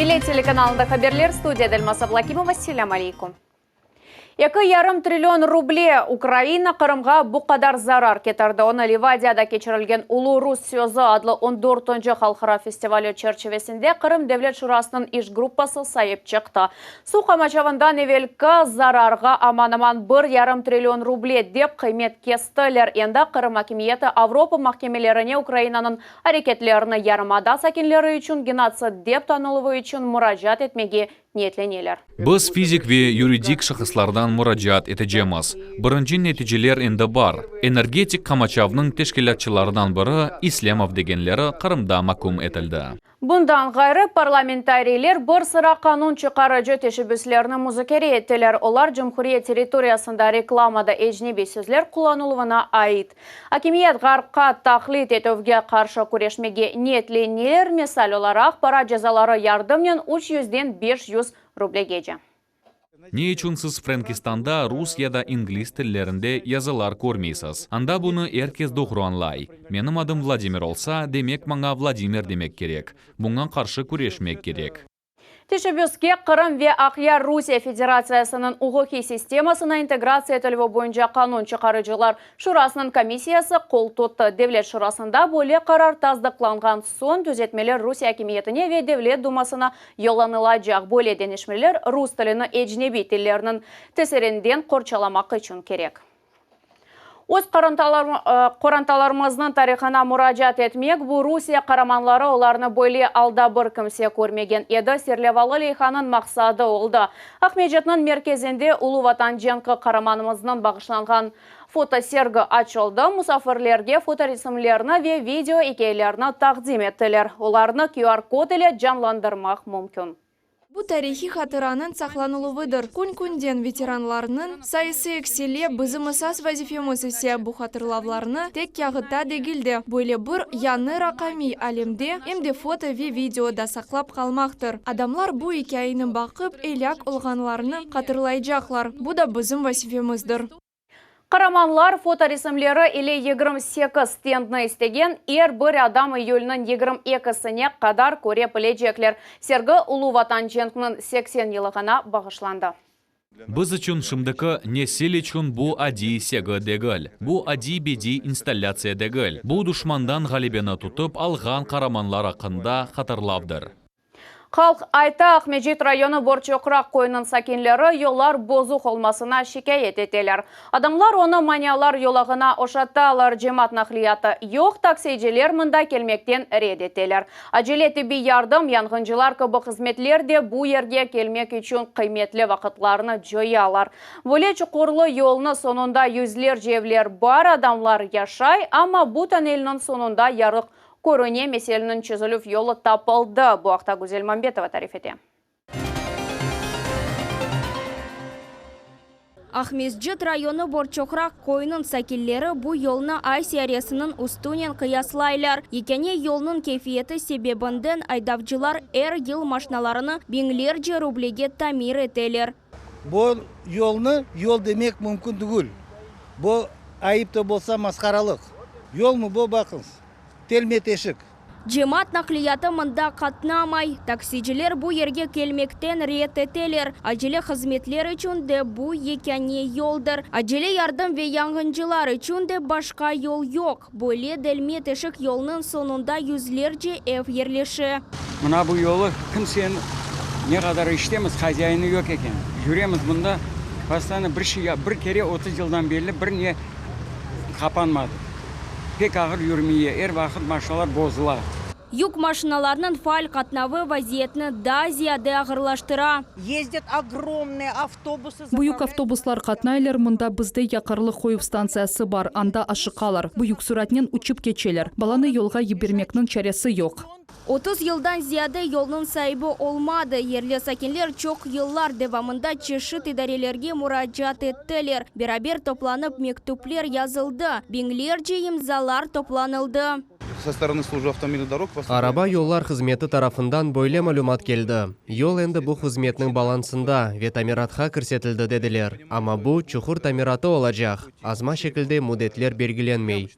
Билет телеканалында хаберлер, студияда Эльмаса Блакимова. Ассаляму алейкум. 2,5 триллион рубле Украина Қырымға бұ қадар зарар кетірді. Оны Ливадияда кечірілген Улу Рус сөзі адлы 14-ші халқара фестивалі черчевесінде Қырым Девлет Шурасының іш группасы сайып чықты. Су қамачавында невелкі зарарға аман-аман 1,5 триллион рубле деп қимет кестілер. Енді Қырым акимиеті Авропа махкемелеріне Украинаның әрекетлеріні ярымада сакинлері үшін геноцид деп танылуы үшін мұражат етмеге ниетленелер. Біз физик ве юридик шахыслардан мұражат етежеміз. Бірінші нәтижелер енді бар. Энергетик қамачавның тешкелетчілардан бірі Ислямов дегенлері Қырымда макум етілді. Бұндан ғайры парламентарийлер бір sıra қанун чықарыжы тешебіслеріні музыкері еттілер. Олар Жымхурия территориясында рекламада ежнеби сөзлер құланылуына айт. Акимиет ғарқа тақлит етовге қаршы көрешмеге ниетленелер, месал оларақ пара жазалары ярдымнен 300-ден 500 рублегеже. Не үшін сіз Франкистанда рус яда инглиз тіллерінде yazılar көрмейсіз. Анда бұны әркез доғруанлай. Менің адым Владимир олса, демек маңа Владимир демек керек. Бұнған қаршы көрешмек керек. Тешебюске Қырым ве Ақяр Русия Федерациясының ұғықи системасына интеграция етілі бойынша қанун чықарыжылар Шурасының комиссиясы қол тұтты. Девлет Шурасында бөле қарар таздықланған сон түзетмелер Русия акимиетіне ве Девлет Думасына йоланылajak. Бөле денешмелер рус тіліні ежнеби тілерінің тесерінден қорчаламақ үшін керек. Өз қоранталарымыздың тарихына мұражат етмек, бұл Русия қараманлары оларыны бөле алда бір кімсе көрмеген еді. Серлевалы Лейханын мақсады олды. Ахмеджетінің мерkezінде Улу Ватан женкі қараманымыздың бағышланған фотосергі açılды. Мұсафірлерге фоторесімлеріні ве видео екейлеріні тақдим еттілер. Оларыны QR-код ile жанландырмақ мүмкін. Бұл тарихи хатыранын сақланылуыдыр. Күн-күнден ветеранларының сайысы экселе бізімісас вазифеміз ісе бұл хатырлавларыны тек яғыта дегілді. Бөлі бір яны рақами әлемде емде фото ве видеода сақлап қалмақтыр. Адамлар бұл екайының бақып еляк ұлғанларыны қатырлайжақлар. Бұл да бізім вазифеміздір. Қараманлар фоторесімлері или 28 стендні істеген бір адам июльнің 22-сіне қадар көре білежеклер. Сергі Улу Ватан женкінің 80 еліғына бағышланды. Біз үшін шымдықы не сел үшін бұл ади сегі дегіл. Бұл ади беди инсталляция дегіл. Бұл дұшмандан ғалибені тұтып алған қараманлар ақында қатырлавдыр. Қалқ айта Ахмеджет районы Борчоқырақ қойының сакинлері yollar бозуқ олмасына шикайет етелер. Адамлар оны маниялар yolағына ошатталар, жемат нақлияты йоқ, таксейджелер мұнда келмектен ред етелер. Ажилеті бей ярдым яңғынжылар көбі қызметлер де бұл ерге келмек үшін қиметлі вақытларыны жойалар. Вөле чұқырлы yolны сонында yüzлер жевлер бар адамлар яшай, ама бұл тәнелінің сонында ярық көріне меселінің чүзіліп yolu тапылды. Бұақта Гүзел Мамбетова тарифете. Ахмеджет районы Борчоқырақ қойының сакиллері бұл yolны ай сериясының ұстунен қияслайлар. Екене yolның кефиеті себебінден айдавчылар ел машиналарыны беңлерже рублеге тамир етелер. Бұл yolны yol демек мүмкін дүгіл. Бұл айыпты болса масқаралық. Yol mu бұл бақыңыз? Телмет ешік. Жемат нақлияты мұнда қатнамай. Таксижилер бұл ерге келмектен рет етелер. Ажиле қызметлер үшін де бұл екене yoldır. Ажиле ярдым ве яңғынжылар үшін де башқа yol yok. Бөле делмет ешік yolның сонында yüzlerce ev ерлеші. Мұна бұл yolu кім сен не қадар іштеміз, хазяйны yok екен. Жүреміз мұнда постоянно бір кере 30 жылдан белі бір не қапанмады. Пек ağır yürümeye, вақыт машиналар бозыла. Юк машиналарының файл қатнавы вазиетіні да зияде ағырлаштыра. Ездят огромные автобусы. Бұйық автобуслар қатнайлар, мұнда бізде яқарлы қойып станциясы бар, анда ашықалар. Бұйық сұратнен учып кечелер. Баланы yolға ебермекнің чаресі yok. 30 yıldan ziyade yolun sahibi olmadı. Yerli sakinler çok yıllar devamında çeşit idarelerge müracaat ettiler. Beraber toplanıp mektuplar yazıldı. Binlerce imzalar toplanıldı. Араба yollar хызметі тарафындан бөйле мәлумат келді. Yol енді бұл хызметнің балансында ветамиратқа кірсетілді деділер. Ама бұл чухур тамираты олacak. Азма шекілде мудетлер белгіленмей.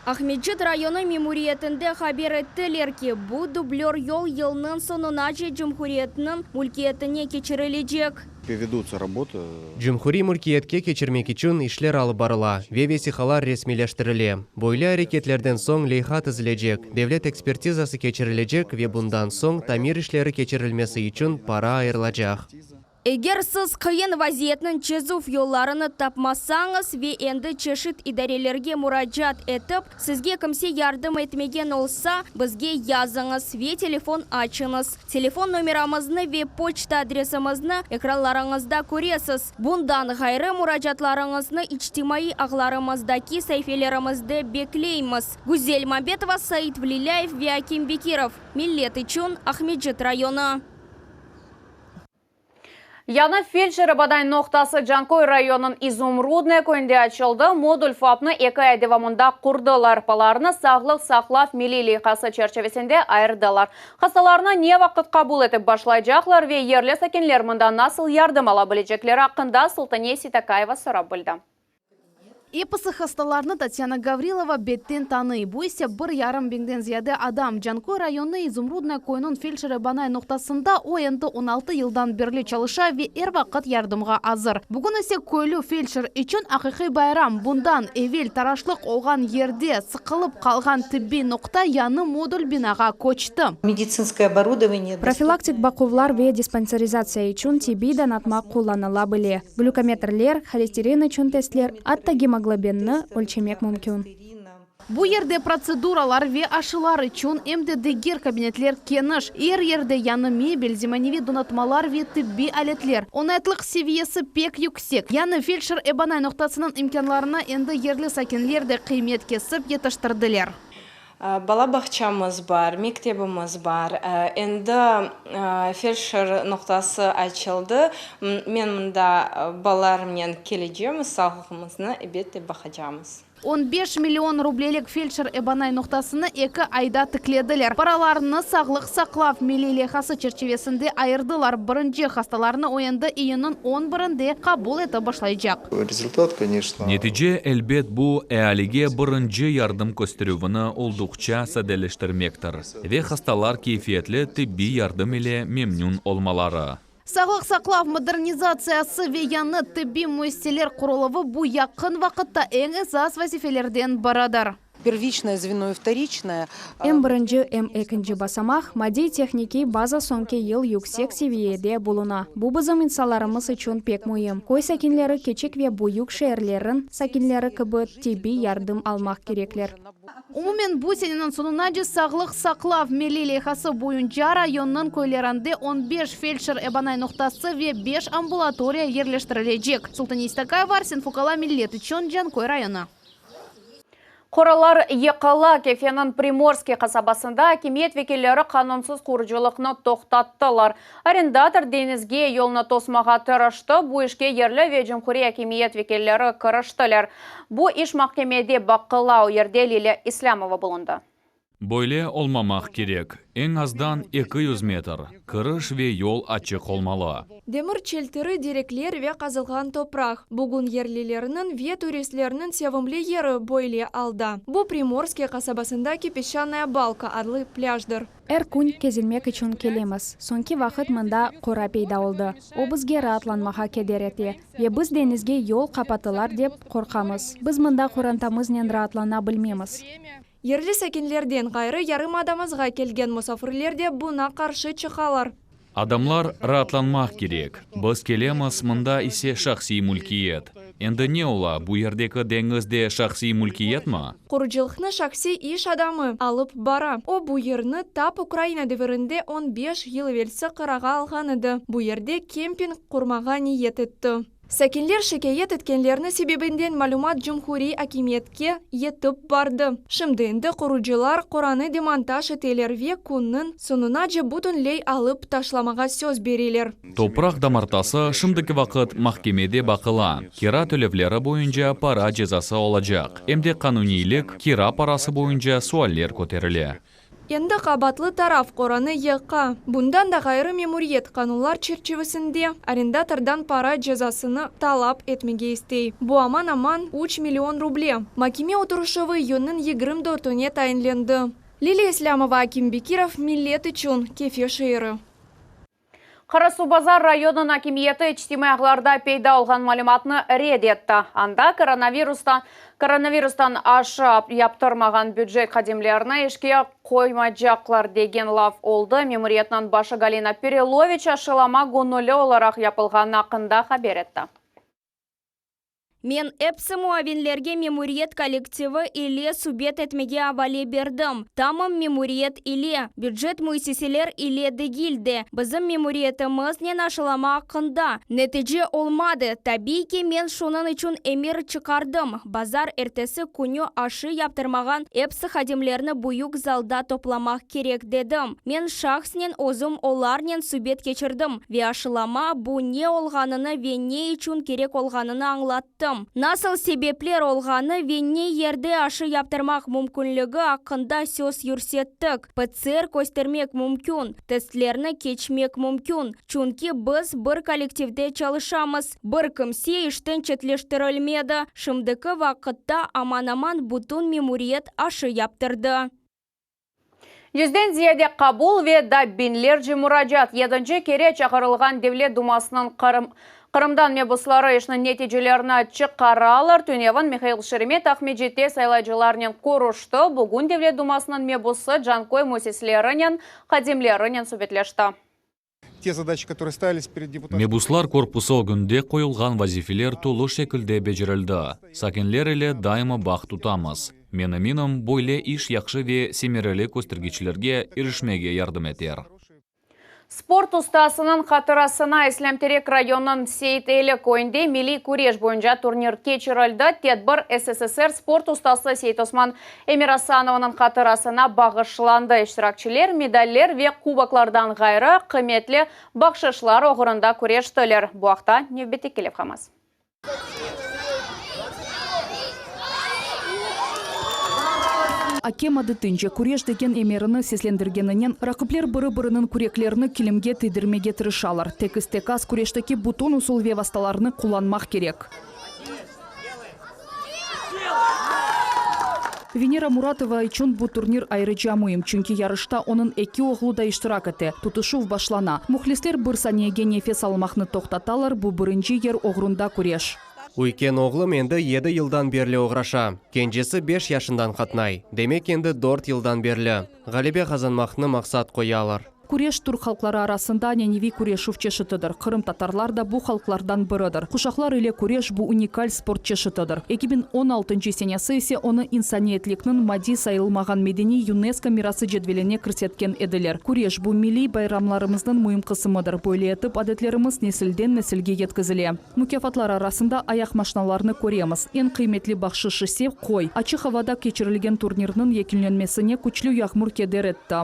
Ахмеджит районы мемуриетінде хабер еттілер ки, бұ дублер yol yılının sonuna Cumhuriyetinin mülkiyetine keçirilecek. Ведутся работы. Жумхури мулкиетке кечирмек үчүн иштер алып барыла. Вебесихалар ресмилештириле. Бойлы аракетлерден соң лейха тизилежек. Devlet экспертизасы кечирилежек ве bundan соң тамир иштери кечирилмеси үчүн пара айырылажак. Егер сіз қиын вазиетнің чезув yollarını tapmazsanız ve endi çeşit idarelерге müracaat etip, sizge kimse yardım etmegen olsa, bizge yazınız ve telefon açınız. Telefon numaramızını ve poçta adresimizni ekranlarınızda göresiz. Bundan gayrı müracaatlarınızı içtimai ağlarımızdaki sayfelerimizde bekleyimiz. Güzel Mambetova, Said Vlilayev ve Akim Bekirov. Millet için Ahmedjit rayonu. Яны фельдшері бадай ноқтасы Жанкой районын Изумрудный көнде açıldı. Modul FAP'ны 2 ай devamında kurdular. Паларны сағлық сақлав милили қасы çerçevesinde ayırdılar. Hastalarına ne vaqt kabul etip başlayacaklar ve yerli sakinler mında nasıl yardım alabilecekleri hakkında Sultaniye Ситакаева сұрап bildi. Эпосы хасталарны Татьяна Гаврилова беттен таный. Бу ise 1,5 биңден зияде адам. Жанкой районы Изумрудный койнун фельдшері банай ноқтасында о енді 16 жылдан берлі çalışа ve er вақыт ярдымға азыр. Бүгін ise көйлі фельдшер үшін ақиқи байрам. Bundan evvel тарашлық олған ерде сықылып қалған тибби ноқта яны модуль бинаға көчті. Медицинское оборудование. Профилактик бақувлар ве диспансеризация үшін тибидан атмақ қоланыла біле. Глюкометрлер, холестерин үшін тестлер, атта гемоглобинны өлчемек мүмкін. Бу ерде процедуралар ве ашылар üçün МДДгер кабинетлер кеныш. Ерде яны мебель, зиманеви донатмалар ве тибби алетлер. Онайтлық севиесі пек юксек. Яны фельдшер эбанай ноқтасының имканларына енді ерлі сакенлерде қимет кесіп етіштірділер. Бала бақчамыз бар, мектебіміз бар. Енді фельдшер ноқтасы açıldı. Мен мұнда баларымнен кележеміз, сағылығымызны әбетте бақыжамыз. 15 миллион рублелік фельдшер эбанай ноқтасыны 2 айда тікледілер. Параларыны сағлық сақлав милилехасы черчевесінде айырдылар. Бірінші хасталарыны ойынды июнын 11-інде қабул еті башлайжақ. Результат, конечно. Нетиже әлбет бу әалиге бірінші ярдым көстеруіні олдықча сәделештірмектір. Ве хасталар кейфиетлі тибби ярдым еле мемнун олмалары. Сағлық сақлав модернизациясы ве яны тибби мөстелер құрылығы бұ яқын вақытта ең əsas вазифелерден барадар. Первичное звено и вторичное. М1, М2 басамақ мади техники база соңки ел yüksek seviyede buluna. Bu bizim insanlarımız için pek mühim. Koy sakinleri keçik ve büyük şehirlerin sakinleri kıbı tibbi yardım almak gerekler. Umumen bu senenin sonuna sağlıq saqlав mилилехасы boyunca rayonun köylerinde 15 felçer ebanay noktası ve 5 ambulatoriya yerleştirilecek. Sultaniye Ситакаева, Арсен Фукала, Millet için Жанкой rayonu. Қоралар Еқала кефенің Приморский қасабасында акимет векелері қанунсыз құржылықны тоқтаттылар. Арендатор денізге елны тосмаға тұрышты, бұл ішке ерлі ве Жумхури акимет векелері кіріштілер. Бұл іш мақкемеде бақылау ерделілі Исламова болынды. Бойле olmamak керек. Ең аздан 200 метр. Кырыш ве yol açık olmalı. Демір челтері дереклер ве қазылған топрақ. Бүгін ерлілерінің ве туристлерінің севімлі ері бойле алда. Бұл Приморский қасабасында песчаная балка адлы пляждыр. Әр күн кезілмек үшін келеміз. Сонки вақыт мында қора пейда олды. О бізге ратланмаға кедереті. Ве біз денізге yol қапатылар деп қорқамыз. Біз мында қорантамыз ратлана білмеміз. Ерлі сәкенлерден қайры ярым адамызға келген мұсафірлер де бұна қаршы чықалар. Адамлар ратланмақ керек. Біз келеміз мында исе шақси мүлкиет. Енді не ола, бұ ердегі деңізде шақси мүлкиет ма? Құрыжылықны шақси иш адамы алып бара. О бұ ерні тап Украина деверінде 15 ел велсі қыраға алғаныды. Бұ ерде кемпинг құрмаға ниет етті. Сәкенлер шекейет еткенлерні себебінден малумат Жумхури акиметке етіп барды. Шымденді құрыжылар қораны демонтаж етелер ве күннің сонына же бүтінлей алып ташламаға сөз берелер. Топрақ дамартасы шымдыки вақыт махкемеде бақыла. Кира төлевлері бойынша пара жазасы олacak. Емде қанунилік кира парасы бойынша суаллер көтерілі. Енді қабатлы тараф қораны еққа. Бұндан да ғайры мемуриет қанулар черчевісінде арендатордан пара жазасыны талап етмеге істей. Бұ аман 3 миллион рубле. Макиме отырышывы юнын 24-не тайынленді. Лилия Ислямова, Аким Бекиров, Милет Ичун, Кефе Шейры. Қарасу-Базар районын акимиеті ичтимай ағларда пейда олған малиматны ред етті. Анда коронавирустан ашып яптырмаған бюджет қадемлеріне ешке қоймаджақлар деген лав олды. Мемуриетнан башы Галина Перелович ашылама гунулі оларақ япылған ақында хабер етті. Мен эпсі муавинлерге мемуриет коллективі или субет етмеге авале бердім. Тамым мемуриет или бюджет муйсеселер или дегилді. Бізім мемуриетіміз нен ашылама ақында. Нәтиже олмады. Табейке мен шунын үшін эмир чықардым. Базар эртесі күні ашы яптырмаған эпсі хадимлеріні бұйық залда топламақ керек дедім. Мен шахснен озым оларнен субет кечірдім. Ве ашылама бұ не олғаныны ве не үшін керек олғаныны аңлаттым. Насыл себеплер олғаны венне ерде ашы яптырмақ мүмкінлігі ақында сөз юрсеттік. ПЦР көстермек мүмкін, тестлеріні кечмек мүмкін. Чунки біз бір коллективде çalışамыз. Бір кімсе іштен четлештірілмеді. Шымдықы вақытта аман-аман бұтын мемуриет ашы яптырды. Yüzden ziyade kabul ve da binlerce müracaat 7. kere çağırılgan Devlet Dumasının Kırımdan mebuslары işinin neticelerini çıkaralır. Tünevin Mikhail Şeremet Ahmedjete saylayıcılarının koruştu. Bugün Devlet Dumasının mebusu Jankoy müesseslerinin kadimlerinin sübetleşti. Мебуслар корпусы күнде қойылған вазифелер толы шекілде бежірілді. Сакенлер еле дайыма бақ тұтамыз. Менімінім бойле иш яқшы ве семерелі көстіргечілерге ерішмеге ярдым етер. Sport ustasının hatırasına İslamterek rayonun Seyit Eli köyünde milli kureš boyunca turnir keçirildi. Tedbir SSSR sport ustası Seyit Osman Emirasanoğlu'nun hatırasına bağışlandı. İştirakçiler, medaller ve kubaklardan gayrı kıymetli bakşışlar uğrunda kureştiler. Bu haqda növbeti kelip hamaz. Акемады тынче куреш деген эмеріні сеслендіргенінен рақыплер бұры-бұрының күреклеріні килімге тыйдырмеге тырышалар. Текіз-теказ күрештікі бутон усул вевасталарыны құланмақ керек. Венера Муратова için bu турнир ayrıca mühim. Çünkü yarışta onun iki oğlu da iştirak etti. Tutuşuv başlana. Muhlisler bir saniyege nefes almaqны toxtatalar. Bu birinci yer oğrunda kureş. Uyken oğlum endi 7 yıldan berli oğraşa. Kencesi 5 yaşından katnay. Demek endi 4 yıldan berli. Galibe kazanmaqны maqsat koyalar. Kureš Türk halkları arasında nenevi kureşuv çeşitidir. Kırım Tatarlar da bu halklardan biridir. Kuşaklar ile kureş bu unikal sport çeşitidir. 2016 senesi ise onu insaniyetliknin maddi sayılmağan medeni UNESCO mirası cedveline kırsetken ediler. Kureş bu milli bayramlarımızın mühim kısmıdır. Böyle etip adetlerimiz nesilden nesilge yetkizile. Mükafatlar arasında ayak maşinalarını koyamız. En kıymetli bakşışı ise koy. Açık havada geçirilgen turnirinin yekinlenmesine güçlü yağmur keder etti.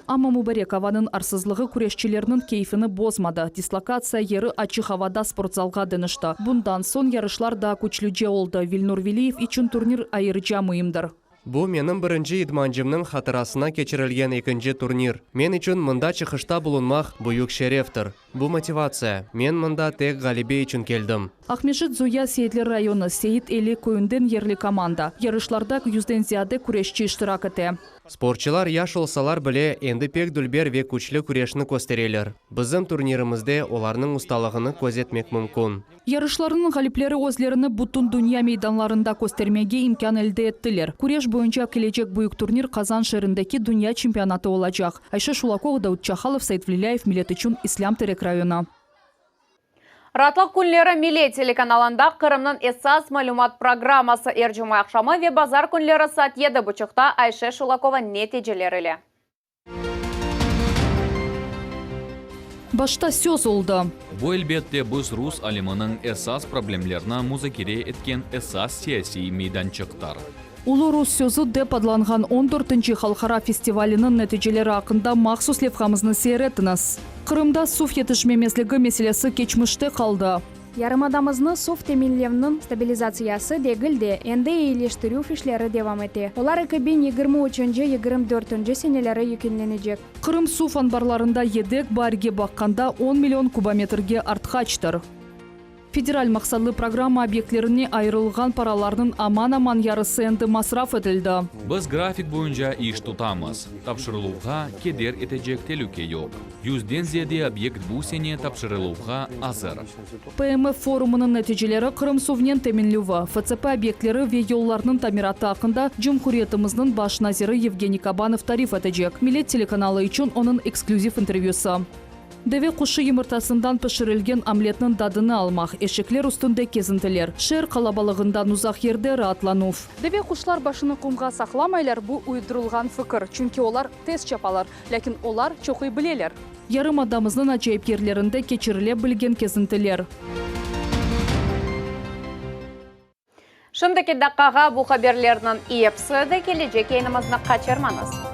Ama Mubarek Havanın arsızlığı kureşçilerinin keyfini bozmadı. Dislokasiya yeri açık havada sportzalga dönüştü. Bundan son yarışlar da güçlüce oldu. Vilnur Veliyev için turnir ayrıca mühimdir. Bu menin birinci idmancımның hatırasına keçirilgen ikinci turnir. Men için mında çıkışta bulunmaq büyük şereftir. Bu motivasiya. Men mında tek galibe için geldim. Ahmedjit Zuya Seyitler rayonu Seyit Eli köyünden yerli komanda. Yarışlarda 100'den ziyade kureşçi iştirak etti. Sportçılar yaş olsalar bile endi pek dülber ve güçlü kureşni gösterirler. Bizim turnirimizde onların ustalığını gözetmek mümkün. Yarışlarının galipleri özlerini bütün dünya meydanlarında göstermege imkan elde ettiler. Kureş boyunca gelecek büyük turnir Kazan şehrindeki dünya çempionatı olacak. Ayşe Şulakov, Davut Çahalov, Sait Vlilayev, Millet için İslamterek rayonu. Ratlıq günleri Milli telekanalında Kırım'ın esas malumat programması Ercuma akşamı ve bazar günleri saat 7.30'da Ayşe Şulakova neticeleriyle. Başta söz oldu. Bu elbette biz Rus aliminin esas problemlerine müzakere etken esas siyasi meydançıqtar. Ulu Rus sözü dep adlanğan 14. Halkara Festivalinin neticeleri hakkında maxsus levhamızını seyrettiniz. Kırım'da suf yetişmemezligi meselesi geçmişte kaldı. Ярымадамызны суф темиллевнын стабилизациясы дегилде, энде ийлештирүү иштери девам эте. Олар 2023-24 сенелери юкенленежек. Кырым суф анбарларында едек барге бакканда 10 миллион кубометрге артқачтыр. Федераль максатлы программа объектлеріне айырылған паралардың аман-аман ярысы энди масраф этилди. Біз график боюнча иш тутамыз. Тапшырылууга кедер этежектелүүгө жок. 100ден зияде объект бу сене тапшырылууга азыр. ПМФ форумунун нәтижелері Кырым сувнен теминлүүгө, ФЦП объектлери ве жолларынын тамираты акында Жумхуриятымыздын баш назиры Евгений Кабанов тариф этежек. Милет телеканалы үчүн онун эксклюзив интервьюсу. Деве кушы йымыртасындан пішірілген омлетнің дадыны алмақ, эшеклер үстінде кезінтілер. Шер қалабалығында нузақ ерде раатланув. Деве кушлар башыны кумға сақламайлар бу уйдырылған фикір, чүнки олар тез чапалар, ләкин олар чоқый білелер. Ярым адамыздың ажайыпкерлерінде кечіріле білген кезінтілер. Шымдaki даққаға бұл хаберлерінің епсі де келечек кейінімізді қачырмаңыз.